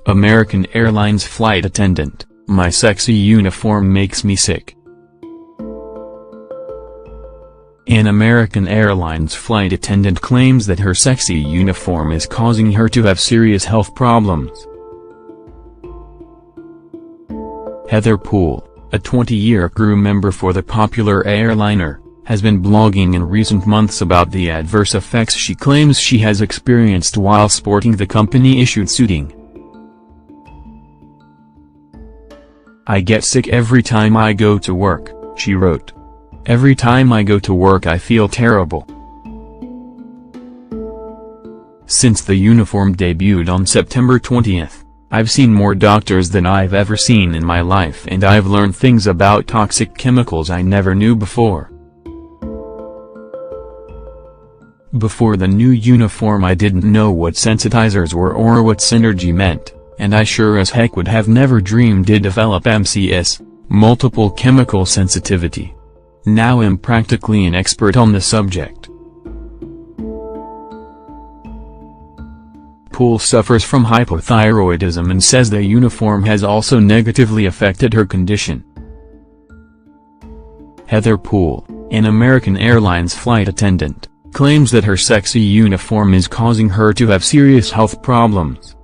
American Airlines flight attendant, "My sexy uniform makes me sick." An American Airlines flight attendant claims that her sexy uniform is causing her to have serious health problems. Heather Poole, a 20-year crew member for the popular airliner, has been blogging in recent months about the adverse effects she claims she has experienced while sporting the company-issued suiting. "I get sick every time I go to work," she wrote. "Every time I go to work I feel terrible." Since the uniform debuted on September 20th, "I've seen more doctors than I've ever seen in my life, and I've learned things about toxic chemicals I never knew before. Before the new uniform I didn't know what sensitizers were or what synergy meant, and I sure as heck would have never dreamed to develop MCS, multiple chemical sensitivity. Now I'm practically an expert on the subject." Poole suffers from hypothyroidism and says the uniform has also negatively affected her condition. Heather Poole, an American Airlines flight attendant, claims that her sexy uniform is causing her to have serious health problems.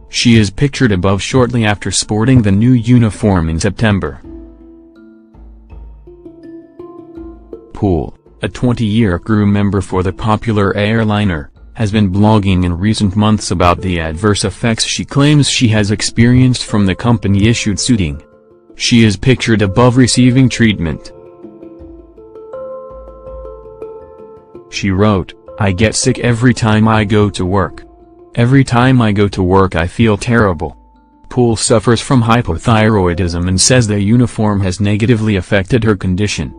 She is pictured above shortly after sporting the new uniform in September. Poole, a 20-year crew member for the popular airliner, has been blogging in recent months about the adverse effects she claims she has experienced from the company-issued suiting. She is pictured above receiving treatment. She wrote, "I get sick every time I go to work. Every time I go to work I feel terrible." Poole suffers from hypothyroidism and says the uniform has negatively affected her condition.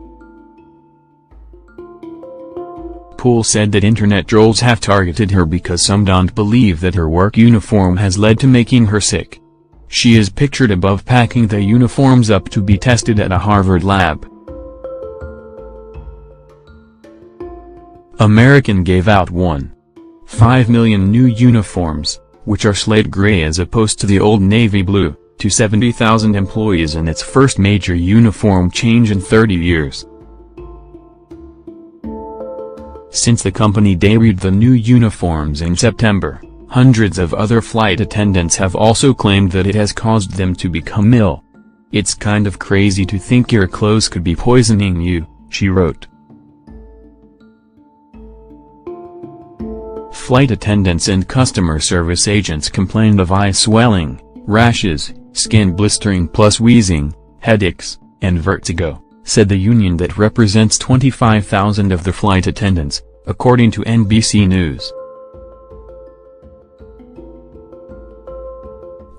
Poole said that internet trolls have targeted her because some don't believe that her work uniform has led to making her sick. She is pictured above packing the uniforms up to be tested at a Harvard lab. American gave out 1.5 million new uniforms, which are slate gray as opposed to the old navy blue, to 70,000 employees in its first major uniform change in 30 years. Since the company debuted the new uniforms in September, hundreds of other flight attendants have also claimed that it has caused them to become ill. "It's kind of crazy to think your clothes could be poisoning you," she wrote. Flight attendants and customer service agents complained of eye swelling, rashes, skin blistering plus wheezing, headaches, and vertigo, said the union that represents 25,000 of the flight attendants, according to NBC News.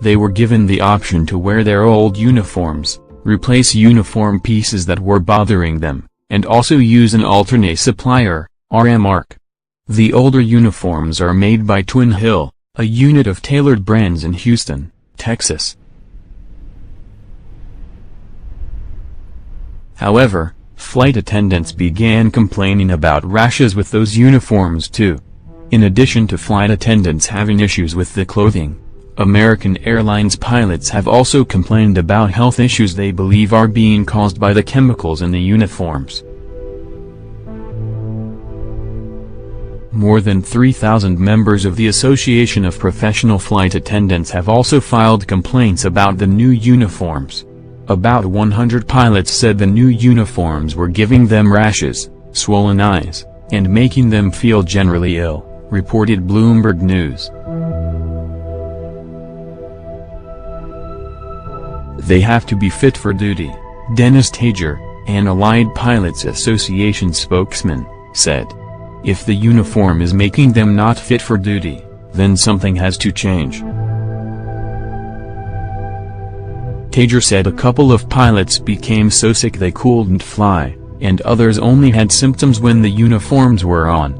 They were given the option to wear their old uniforms, replace uniform pieces that were bothering them, and also use an alternate supplier, RMARC. The older uniforms are made by Twin Hill, a unit of tailored brands in Houston, Texas. However, flight attendants began complaining about rashes with those uniforms too. In addition to flight attendants having issues with the clothing, American Airlines pilots have also complained about health issues they believe are being caused by the chemicals in the uniforms. More than 3,000 members of the Association of Professional Flight Attendants have also filed complaints about the new uniforms. About 100 pilots said the new uniforms were giving them rashes, swollen eyes, and making them feel generally ill, reported Bloomberg News. "They have to be fit for duty," Dennis Tager, an Allied Pilots Association spokesman, said. "If the uniform is making them not fit for duty, then something has to change." Tager said a couple of pilots became so sick they couldn't fly, and others only had symptoms when the uniforms were on.